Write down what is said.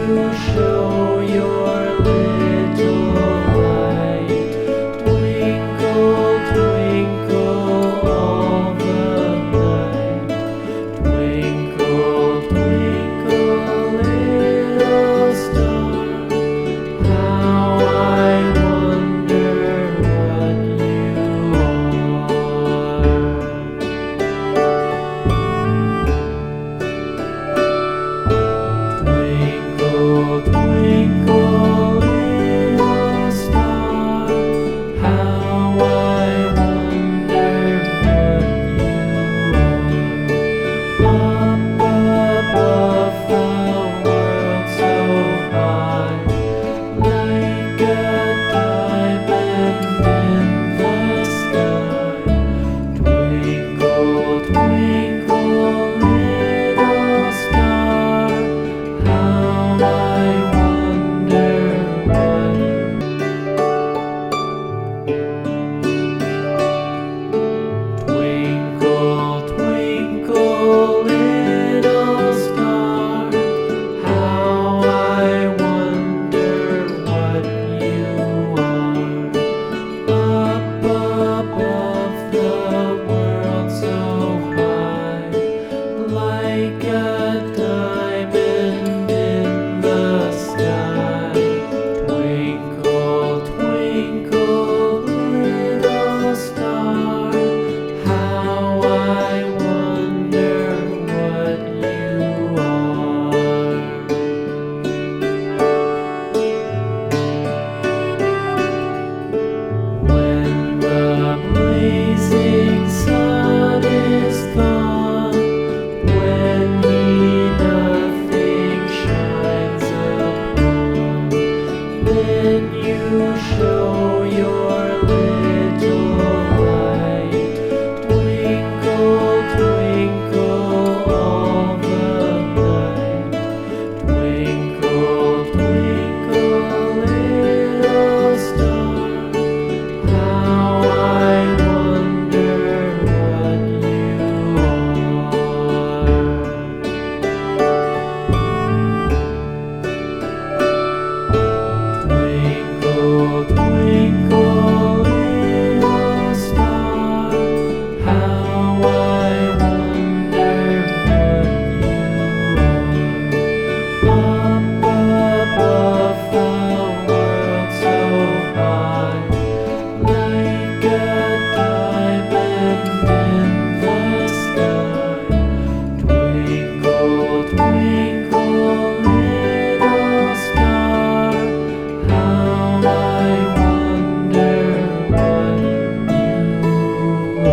you show your little light. Twinkle, twinkle all the night. Twinkle, twinkle, little star, how I wonder what you are. Twinkle, twinkle, little star, how I wonder what you are. Up above the world so high, like a diamond in the sky. Twinkle, twinkle, little star, how I wonder what Twinkle, twinkle, little star, how I wonder what you are. Up above the world so high, like a diamond in the sky. Twinkle, twinkle, little star, how I wonder what you are. When the blazing sun is gone, when he nothing shines upon, then you show